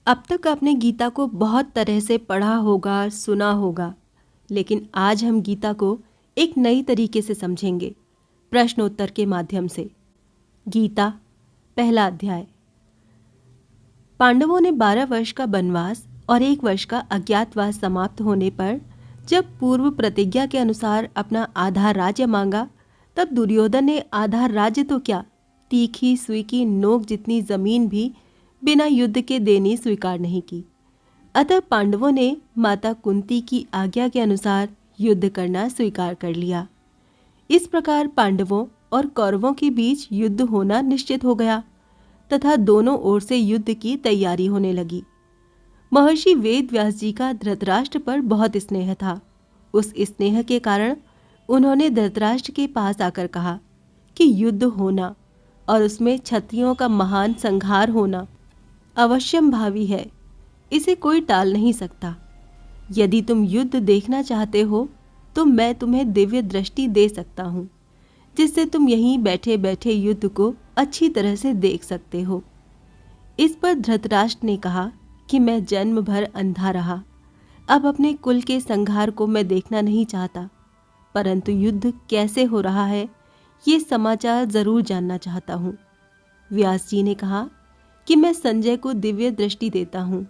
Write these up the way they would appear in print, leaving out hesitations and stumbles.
अब तक आपने गीता को बहुत तरह से पढ़ा होगा, सुना होगा, लेकिन आज हम गीता को एक नई तरीके से समझेंगे, प्रश्नोत्तर के माध्यम से। गीता, पहला अध्याय। पांडवों ने 12 वर्ष का वनवास और 1 वर्ष का अज्ञातवास समाप्त होने पर जब पूर्व प्रतिज्ञा के अनुसार अपना आधा राज्य मांगा, तब दुर्योधन ने आधा राज्य तो क्या, तीखी सुई की नोक जितनी जमीन भी बिना युद्ध के देनी स्वीकार नहीं की। अतः पांडवों ने माता कुंती की आज्ञा के अनुसार युद्ध करना स्वीकार कर लिया। इस प्रकार पांडवों और कौरवों के बीच युद्ध होना निश्चित हो गया तथा दोनों ओर से युद्ध की तैयारी होने लगी। महर्षि वेद व्यास जी का धृतराष्ट्र पर बहुत स्नेह था। उस स्नेह के कारण उन्होंने धृतराष्ट्र के पास आकर कहा कि युद्ध होना और उसमें क्षत्रियों का महान संहार होना अवश्यम भावी है, इसे कोई टाल नहीं सकता। यदि तुम युद्ध देखना चाहते हो तो मैं तुम्हें दिव्य दृष्टि दे सकता हूँ, जिससे तुम यहीं बैठे बैठे युद्ध को अच्छी तरह से देख सकते हो। इस पर धृतराष्ट्र ने कहा कि मैं जन्म भर अंधा रहा, अब अपने कुल के संहार को मैं देखना नहीं चाहता, परंतु युद्ध कैसे हो रहा है ये समाचार जरूर जानना चाहता हूँ। व्यास जी ने कहा कि मैं संजय को दिव्य दृष्टि देता हूँ,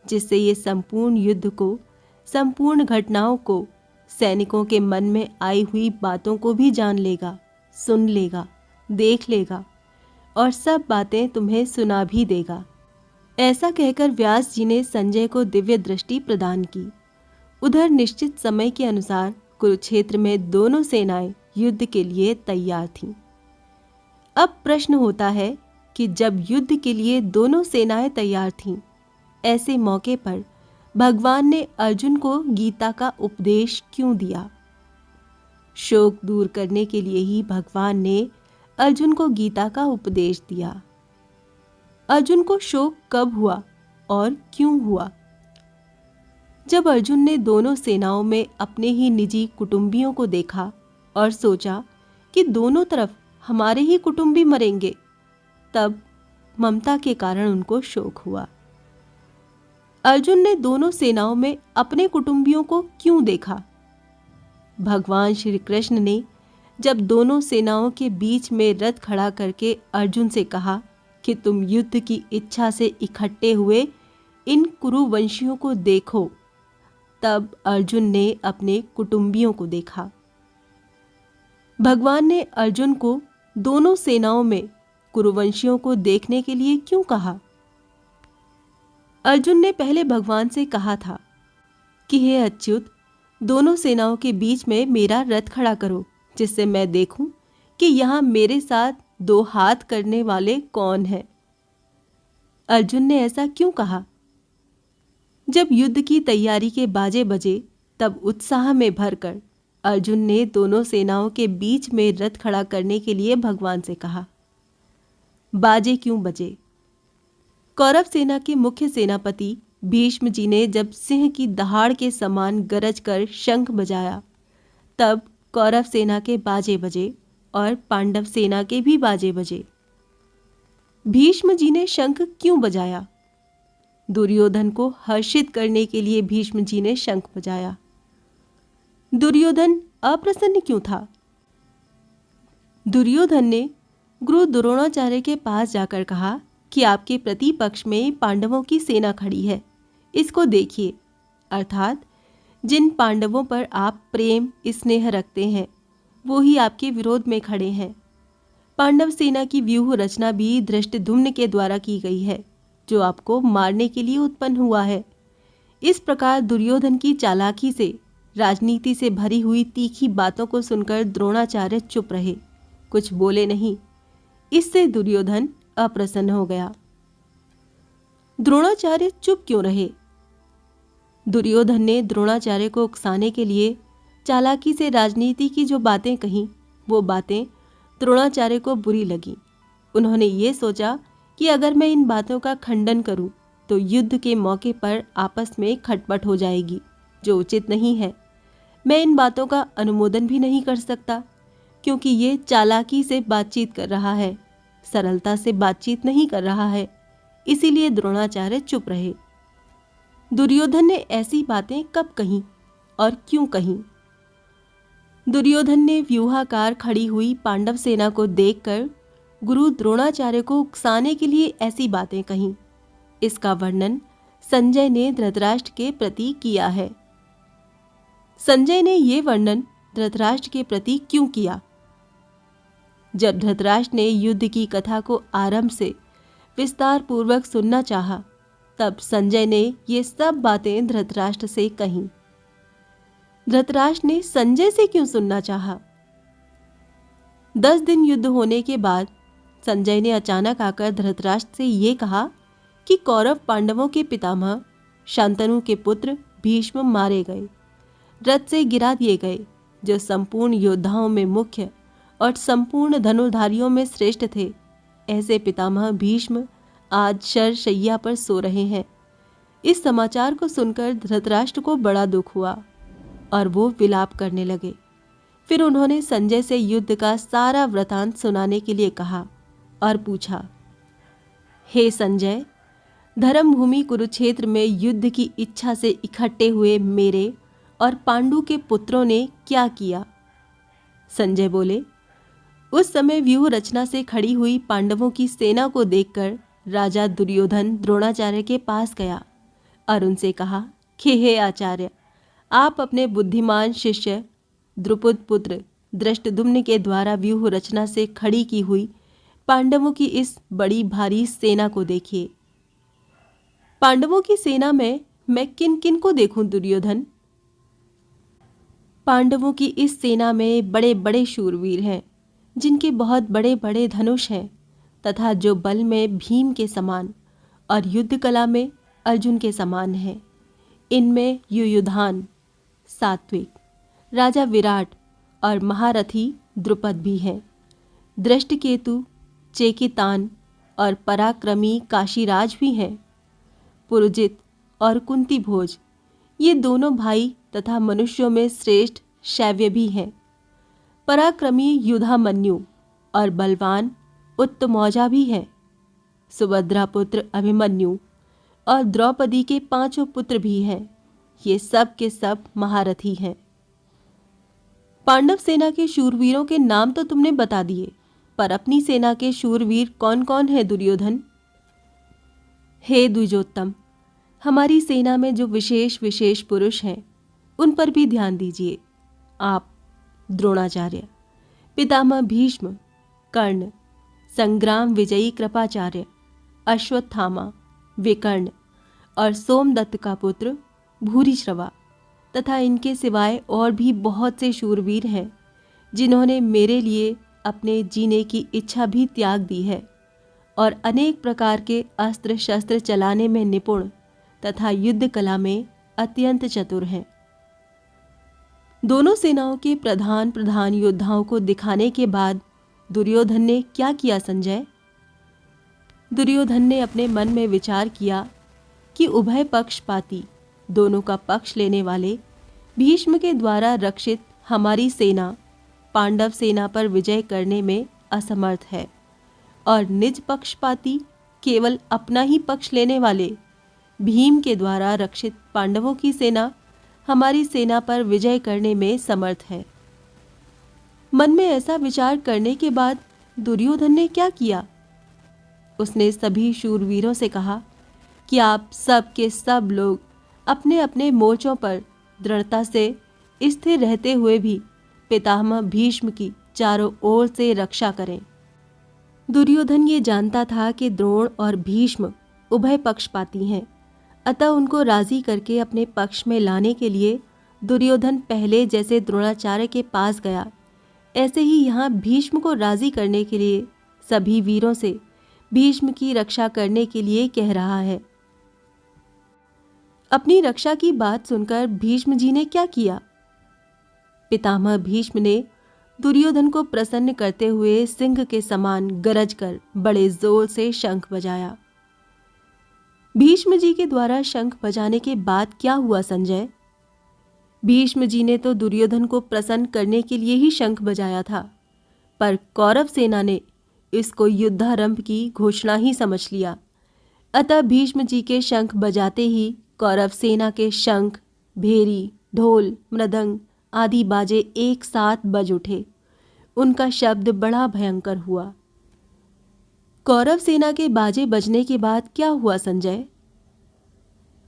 जिससे ये संपूर्ण युद्ध को, संपूर्ण घटनाओं को, सैनिकों के मन में आई हुई बातों को भी जान लेगा, सुन लेगा, देख लेगा और सब बातें तुम्हें सुना भी देगा। ऐसा कहकर व्यास जी ने संजय को दिव्य दृष्टि प्रदान की। उधर निश्चित समय के अनुसार कुरुक्षेत्र में दोनों सेनाएं युद्ध के लिए तैयार थीं। अब प्रश्न होता है कि जब युद्ध के लिए दोनों सेनाएं तैयार थीं, ऐसे मौके पर भगवान ने अर्जुन को गीता का उपदेश क्यों दिया? शोक दूर करने के लिए ही भगवान ने अर्जुन को गीता का उपदेश दिया। अर्जुन को शोक कब हुआ और क्यों हुआ? जब अर्जुन ने दोनों सेनाओं में अपने ही निजी कुटुंबियों को देखा और सोचा कि दोनों तरफ हमारे ही कुटुंबी मरेंगे, तब ममता के कारण उनको शोक हुआ। अर्जुन ने दोनों सेनाओं में अपने कुटुंबियों को क्यों देखा? भगवान श्री कृष्ण ने जब दोनों सेनाओं के बीच में रथ खड़ा करके अर्जुन से कहा कि तुम युद्ध की इच्छा से इकट्ठे हुए इन कुरुवंशियों को देखो, तब अर्जुन ने अपने कुटुंबियों को देखा। भगवान ने अर्जुन को दोनों सेनाओं में कुरुवंशियों को देखने के लिए क्यों कहा? अर्जुन ने पहले भगवान से कहा था कि हे अच्युत, दोनों सेनाओं के बीच में मेरा रथ खड़ा करो, जिससे मैं देखूं कि यहां मेरे साथ 2 हाथ करने वाले कौन हैं। अर्जुन ने ऐसा क्यों कहा? जब युद्ध की तैयारी के बाजे बजे, तब उत्साह में भरकर अर्जुन ने दोनों सेनाओं के बीच में रथ खड़ा करने के लिए भगवान से कहा। बाजे क्यों बजे? कौरव सेना के मुख्य सेनापति भीष्म जी ने जब सिंह की दहाड़ के समान गरज कर शंख बजाया, तब कौरव सेना के बाजे बजे और पांडव सेना के भी बाजे बजे। भीष्म जी ने शंख क्यों बजाया? दुर्योधन को हर्षित करने के लिए भीष्म जी ने शंख बजाया। दुर्योधन अप्रसन्न क्यों था? दुर्योधन ने गुरु द्रोणाचार्य के पास जाकर कहा कि आपके प्रतिपक्ष में पांडवों की सेना खड़ी है, इसको देखिए। अर्थात जिन पांडवों पर आप प्रेम स्नेह रखते हैं, वो ही आपके विरोध में खड़े हैं। पांडव सेना की व्यूह रचना भी धृष्टद्युम्न के द्वारा की गई है, जो आपको मारने के लिए उत्पन्न हुआ है। इस प्रकार दुर्योधन की चालाकी से, राजनीति से भरी हुई तीखी बातों को सुनकर द्रोणाचार्य चुप रहे, कुछ बोले नहीं। इससे दुर्योधन अप्रसन्न हो गया। द्रोणाचार्य चुप क्यों रहे? दुर्योधन ने द्रोणाचार्य को उकसाने के लिए चालाकी से राजनीति की जो बातें कहीं, वो बातें द्रोणाचार्य को बुरी लगी। उन्होंने ये सोचा कि अगर मैं इन बातों का खंडन करूं तो युद्ध के मौके पर आपस में खटपट हो जाएगी, जो उचित नहीं है। मैं इन बातों का अनुमोदन भी नहीं कर सकता, क्योंकि ये चालाकी से बातचीत कर रहा है, सरलता से बातचीत नहीं कर रहा है। इसीलिए द्रोणाचार्य चुप रहे। दुर्योधन ने ऐसी बातें कब कहीं और क्यों कहीं? दुर्योधन ने व्यूहाकार खड़ी हुई पांडव सेना को देखकर गुरु द्रोणाचार्य को उकसाने के लिए ऐसी बातें कहीं। इसका वर्णन संजय ने धृतराष्ट्र के प्रति किया है। संजय ने यह वर्णन धृतराष्ट्र के प्रति क्यों किया? जब धृतराष्ट्र ने युद्ध की कथा को आरंभ से विस्तार पूर्वक सुनना चाहा, तब संजय ने ये सब बातें धृतराष्ट्र से कहीं। धृतराष्ट्र ने संजय से क्यों सुनना चाहा? 10 दिन युद्ध होने के बाद संजय ने अचानक आकर धृतराष्ट्र से ये कहा कि कौरव पांडवों के पितामह शांतनु के पुत्र भीष्म मारे गए, रथ से गिरा दिए गए, जो संपूर्ण योद्धाओं में मुख्य और संपूर्ण धनुर्धारियों में श्रेष्ठ थे। ऐसे पितामह भीष्म आज शरशैया पर सो रहे हैं। इस समाचार को सुनकर धृतराष्ट्र को बड़ा दुख हुआ और वो विलाप करने लगे। फिर उन्होंने संजय से युद्ध का सारा वृतांत सुनाने के लिए कहा और पूछा, हे संजय, धर्मभूमि कुरुक्षेत्र में युद्ध की इच्छा से इकट्ठे हुए मेरे और पांडु के पुत्रों ने क्या किया? संजय बोले, उस समय व्यूह रचना से खड़ी हुई पांडवों की सेना को देखकर राजा दुर्योधन द्रोणाचार्य के पास गया और उनसे कहा कि हे आचार्य, आप अपने बुद्धिमान शिष्य द्रुपद पुत्र धृष्टद्युम्न के द्वारा व्यूह रचना से खड़ी की हुई पांडवों की इस बड़ी भारी सेना को देखिए। पांडवों की सेना में मैं किन किन को देखूं दुर्योधन? पांडवों की इस सेना में बड़े बड़े शूरवीर हैं, जिनके बहुत बड़े बड़े धनुष हैं, तथा जो बल में भीम के समान और युद्ध कला में अर्जुन के समान हैं। इनमें युयुधान, सात्विक, राजा विराट और महारथी द्रुपद भी हैं। दृष्टकेतु, चेकितान और पराक्रमी काशीराज भी हैं। पुरुजित और कुंती भोज, ये दोनों भाई तथा मनुष्यों में श्रेष्ठ शैव्य भी हैं। पराक्रमी युधामन्यु और बलवान उत्तमौजा भी हैं। सुभद्रा पुत्र अभिमन्यु और द्रौपदी के 5 पुत्र भी हैं। ये सब के सब महारथी हैं। पांडव सेना के शूरवीरों के नाम तो तुमने बता दिए, पर अपनी सेना के शूरवीर कौन कौन है दुर्योधन? हे द्विजोत्तम, हमारी सेना में जो विशेष विशेष पुरुष हैं, उन पर भी ध्यान दीजिए। आप द्रोणाचार्य, पितामह भीष्म, कर्ण, संग्राम विजयी कृपाचार्य, अश्वत्थामा, विकर्ण और सोमदत्त का पुत्र भूरिश्रवा, तथा इनके सिवाय और भी बहुत से शूरवीर हैं, जिन्होंने मेरे लिए अपने जीने की इच्छा भी त्याग दी है और अनेक प्रकार के अस्त्र शस्त्र चलाने में निपुण तथा युद्ध कला में अत्यंत चतुर हैं। दोनों सेनाओं के प्रधान प्रधान योद्धाओं को दिखाने के बाद दुर्योधन ने क्या किया संजय? दुर्योधन ने अपने मन में विचार किया कि उभय पक्षपाती, दोनों का पक्ष लेने वाले भीष्म के द्वारा रक्षित हमारी सेना पांडव सेना पर विजय करने में असमर्थ है और निज पक्षपाती, केवल अपना ही पक्ष लेने वाले भीम के द्वारा रक्षित पांडवों की सेना हमारी सेना पर विजय करने में समर्थ है। मन में ऐसा विचार करने के बाद दुर्योधन ने क्या किया? उसने सभी शूरवीरों से कहा कि आप सब के सब लोग अपने अपने मोर्चों पर दृढ़ता से स्थिर रहते हुए भी पितामह भीष्म की चारों ओर से रक्षा करें। दुर्योधन ये जानता था कि द्रोण और भीष्म उभय पक्षपाती हैं, अतः उनको राजी करके अपने पक्ष में लाने के लिए दुर्योधन पहले जैसे द्रोणाचार्य के पास गया, ऐसे ही यहाँ भीष्म को राजी करने के लिए सभी वीरों से भीष्म की रक्षा करने के लिए कह रहा है। अपनी रक्षा की बात सुनकर भीष्म जी ने क्या किया? पितामह भीष्म ने दुर्योधन को प्रसन्न करते हुए सिंह के समान गरज कर बड़े जोर से शंख बजाया। भीष्म जी के द्वारा शंख बजाने के बाद क्या हुआ संजय? भीष्म जी ने तो दुर्योधन को प्रसन्न करने के लिए ही शंख बजाया था, पर कौरव सेना ने इसको युद्धारंभ की घोषणा ही समझ लिया। अतः भीष्म जी के शंख बजाते ही कौरव सेना के शंख, भेरी, ढोल, मृदंग आदि बाजे एक साथ बज उठे। उनका शब्द बड़ा भयंकर हुआ। कौरव सेना के बाजे बजने के बाद क्या हुआ संजय?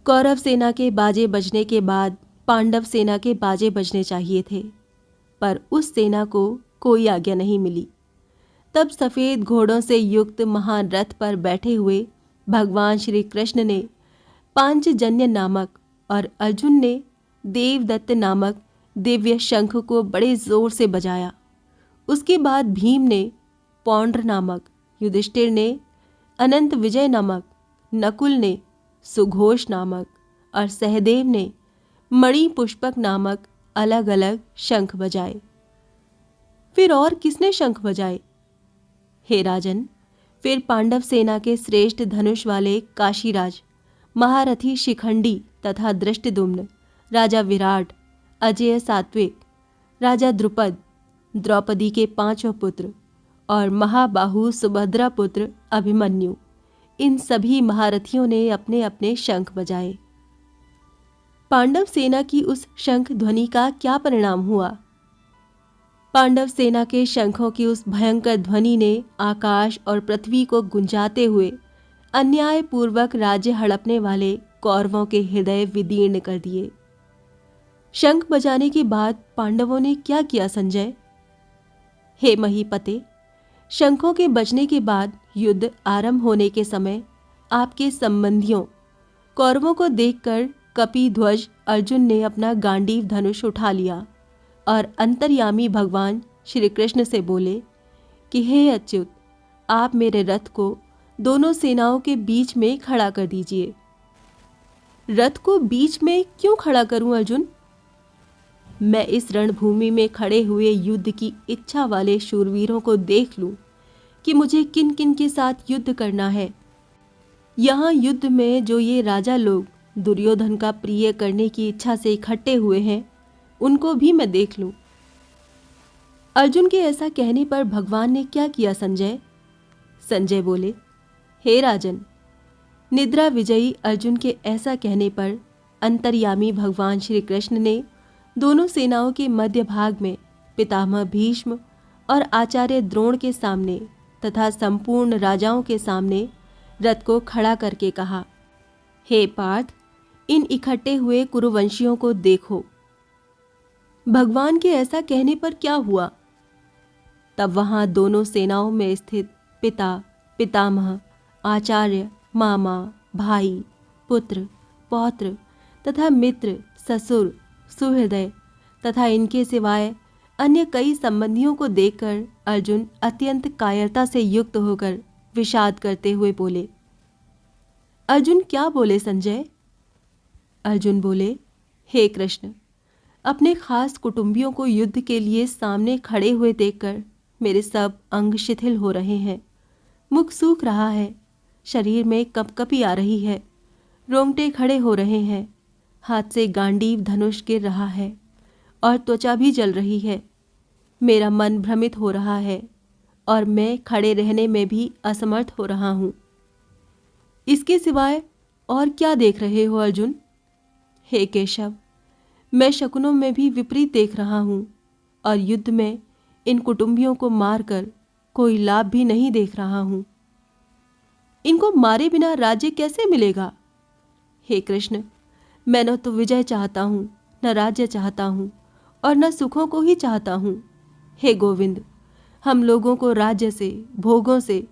कौरव सेना के बाजे बजने के बाद पांडव सेना के बाजे बजने चाहिए थे, पर उस सेना को कोई आज्ञा नहीं मिली। तब सफ़ेद घोड़ों से युक्त महान रथ पर बैठे हुए भगवान श्री कृष्ण ने पांचजन्य नामक और अर्जुन ने देवदत्त नामक दिव्य शंख को बड़े जोर से बजाया। उसके बाद भीम ने पौंड्र नामक, युधिष्ठिर ने अनंत विजय नामक, नकुल ने सुघोष नामक और सहदेव ने मणि पुष्पक नामक अलग अलग शंख बजाए। फिर और किसने शंख बजाए? हे राजन, फिर पांडव सेना के श्रेष्ठ धनुष वाले काशीराज, महारथी शिखंडी तथा दृष्टिदुम्न, राजा विराट, अजय सात्विक, राजा द्रुपद, द्रौपदी के पांचों पुत्र और महाबाहु सुभद्रा पुत्र अभिमन्यु, इन सभी महारथियों ने अपने अपने शंख बजाए। पांडव सेना की उस शंख ध्वनि का क्या परिणाम हुआ? पांडव सेना के शंखों की उस भयंकर ध्वनि ने आकाश और पृथ्वी को गुंजाते हुए अन्यायपूर्वक राज्य हड़पने वाले कौरवों के हृदय विदीर्ण कर दिए। शंख बजाने के बाद पांडवों ने क्या किया संजय? हे महीपते, शंखों के बजने के बाद युद्ध आरंभ होने के समय आपके संबंधियों कौरवों को देखकर कपिध्वज अर्जुन ने अपना गांडीव धनुष उठा लिया और अंतर्यामी भगवान श्री कृष्ण से बोले कि हे अच्युत, आप मेरे रथ को दोनों सेनाओं के बीच में खड़ा कर दीजिए। रथ को बीच में क्यों खड़ा करूं अर्जुन? मैं इस रणभूमि में खड़े हुए युद्ध की इच्छा वाले शूरवीरों को देख लूं कि मुझे किन किन के साथ युद्ध करना है। यहाँ युद्ध में जो ये राजा लोग दुर्योधन का प्रिय करने की इच्छा से इकट्ठे हुए हैं, उनको भी मैं देख लूं। अर्जुन के ऐसा कहने पर भगवान ने क्या किया संजय? संजय बोले, हे राजन, निद्रा विजयी अर्जुन के ऐसा कहने पर अंतर्यामी भगवान श्री कृष्ण ने दोनों सेनाओं के मध्य भाग में पितामह भीष्म और आचार्य द्रोण के सामने तथा संपूर्ण राजाओं के सामने रथ को खड़ा करके कहा, हे पार्थ, इन इकट्ठे हुए कुरुवंशियों को देखो। भगवान के ऐसा कहने पर क्या हुआ? तब वहां दोनों सेनाओं में स्थित पिता, पितामह, आचार्य, मामा, भाई, पुत्र, पौत्र तथा मित्र, ससुर, सुहृदय तथा इनके सिवाय अन्य कई संबंधियों को देखकर अर्जुन अत्यंत कायरता से युक्त होकर विषाद करते हुए बोले। अर्जुन क्या बोले संजय? अर्जुन बोले, हे कृष्ण, अपने खास कुटुंबियों को युद्ध के लिए सामने खड़े हुए देखकर मेरे सब अंग शिथिल हो रहे हैं। मुख सूख रहा है, शरीर में कपकपी आ रही है, रोंगटे खड़े हो रहे हैं, हाथ से गांडीव धनुष गिर रहा है और त्वचा भी जल रही है। मेरा मन भ्रमित हो रहा है और मैं खड़े रहने में भी असमर्थ हो रहा हूँ। इसके सिवाय और क्या देख रहे हो अर्जुन? हे केशव, मैं शकुनों में भी विपरीत देख रहा हूँ और युद्ध में इन कुटुंबियों को मारकर कोई लाभ भी नहीं देख रहा हूँ। इनको मारे बिना राज्य कैसे मिलेगा? हे कृष्ण, मैं न तो विजय चाहता हूँ, न राज्य चाहता हूँ और न सुखों को ही चाहता हूँ। हे गोविंद, हम लोगों को राज्य से, भोगों से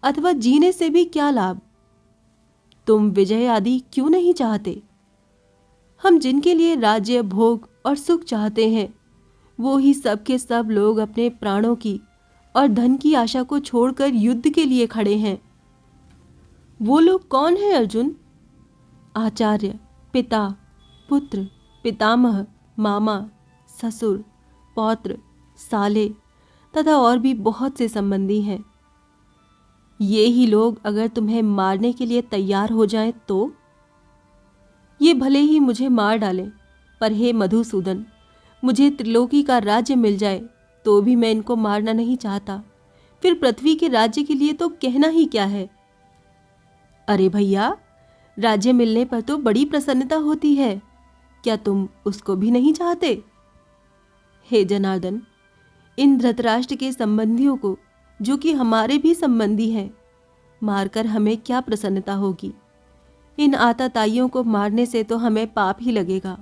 अथवा जीने से भी क्या लाभ? तुम विजय आदि क्यों नहीं चाहते? हम जिनके लिए राज्य, भोग और सुख चाहते हैं, वो ही सब के सब लोग अपने प्राणों की और धन की आशा को छोड़कर युद्ध के लिए खड़े हैं। वो लोग कौन हैं अर्जुन? आचार्य, पिता, पुत्र, पितामह, मामा, ससुर, पौत्र, साले तथा और भी बहुत से संबंधी हैं। ये ही लोग अगर तुम्हें मारने के लिए तैयार हो जाएं तो? ये भले ही मुझे मार डालें, पर हे मधुसूदन, मुझे त्रिलोकी का राज्य मिल जाए तो भी मैं इनको मारना नहीं चाहता। फिर पृथ्वी के राज्य के लिए तो कहना ही क्या है। अरे भैया, राज्य मिलने पर तो बड़ी प्रसन्नता होती है, क्या तुम उसको भी नहीं चाहते? हे जनार्दन, इन धृतराष्ट्र के संबंधियों को, जो कि हमारे भी संबंधी हैं, मारकर हमें क्या प्रसन्नता होगी? इन आताताइयों को मारने से तो हमें पाप ही लगेगा।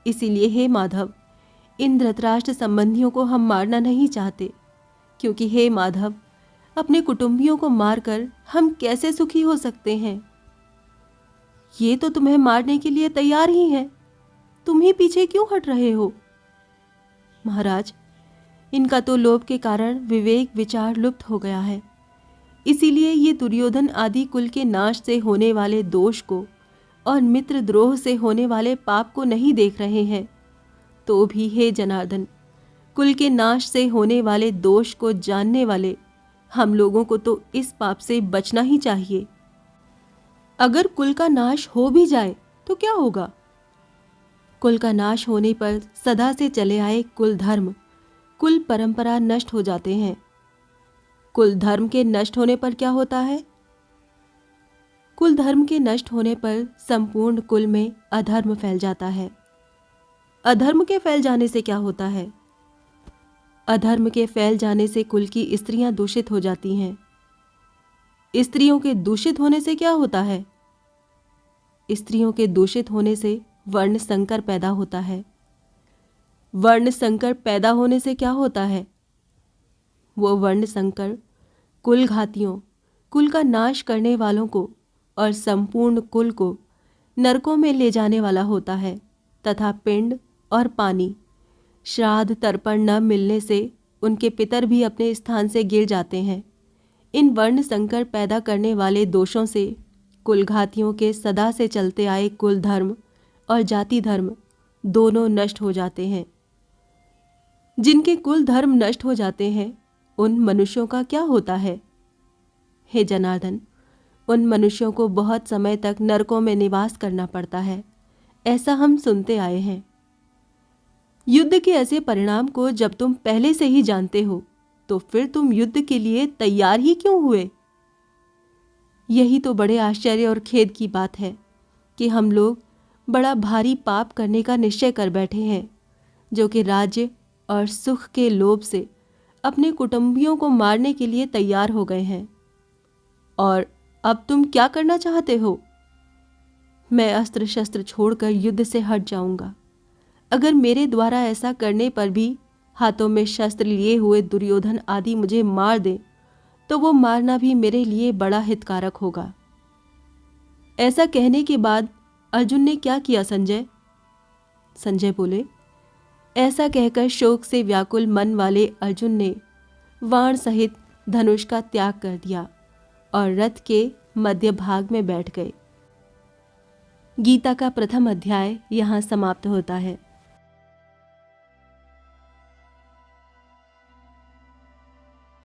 इसीलिए हे माधव, इन धृतराष्ट्र संबंधियों को हम मारना नहीं चाहते, क्योंकि हे माधव, अपने कुटुंबियों को मारकर हम कैसे सुखी हो सकते हैं? ये तो तुम्हें मारने के लिए तैयार ही हैं, तुम ही पीछे क्यों हट रहे हो? महाराज, इनका तो लोभ के कारण विवेक विचार लुप्त हो गया है, इसीलिए ये दुर्योधन आदि कुल के नाश से होने वाले दोष को और मित्र द्रोह से होने वाले पाप को नहीं देख रहे हैं। तो भी हे जनार्दन, कुल के नाश से होने वाले दोष को जानने वाले हम लोगों को तो इस पाप से बचना ही चाहिए। अगर कुल का नाश हो भी जाए तो क्या होगा? कुल का नाश होने पर सदा से चले आए कुल धर्म, कुल परंपरा नष्ट हो जाते हैं। कुल धर्म के नष्ट होने पर क्या होता है? कुल धर्म के नष्ट होने पर संपूर्ण कुल में अधर्म फैल जाता है। अधर्म के फैल जाने से क्या होता है? अधर्म के फैल जाने से कुल की स्त्रियां दूषित हो जाती हैं। स्त्रियों के दूषित होने से क्या होता है? स्त्रियों के दूषित होने से वर्ण संकर पैदा होता है। वर्ण संकर पैदा होने से क्या होता है? वो वर्ण संकर कुल घातियों, कुल का नाश करने वालों को और संपूर्ण कुल को नरकों में ले जाने वाला होता है तथा पिंड और पानी, श्राद्ध तर्पण न मिलने से उनके पितर भी अपने स्थान से गिर जाते हैं। इन वर्ण संकर पैदा करने वाले दोषों से कुल घातियों के सदा से चलते आए कुल धर्म और जाति धर्म दोनों नष्ट हो जाते हैं। जिनके कुल धर्म नष्ट हो जाते हैं, उन मनुष्यों का क्या होता है? हे जनार्दन, उन मनुष्यों को बहुत समय तक नरकों में निवास करना पड़ता है, ऐसा हम सुनते आए हैं। युद्ध के ऐसे परिणाम को जब तुम पहले से ही जानते हो, तो फिर तुम युद्ध के लिए तैयार ही क्यों हुए? यही तो बड़े आश्चर्य और खेद की बात है कि हम लोग बड़ा भारी पाप करने का निश्चय कर बैठे हैं, जो कि राज्य और सुख के लोभ से अपने कुटुंबियों को मारने के लिए तैयार हो गए हैं। और अब तुम क्या करना चाहते हो? मैं अस्त्र शस्त्र छोड़कर युद्ध से हट जाऊंगा। अगर मेरे द्वारा ऐसा करने पर भी हाथों में शस्त्र लिए हुए दुर्योधन आदि मुझे मार दे, तो वो मारना भी मेरे लिए बड़ा हितकारक होगा। ऐसा कहने के बाद अर्जुन ने क्या किया संजय? संजय बोले, ऐसा कहकर शोक से व्याकुल मन वाले अर्जुन ने वाण सहित धनुष का त्याग कर दिया और रथ के मध्य भाग में बैठ गए। गीता का प्रथम अध्याय यहाँ समाप्त होता है।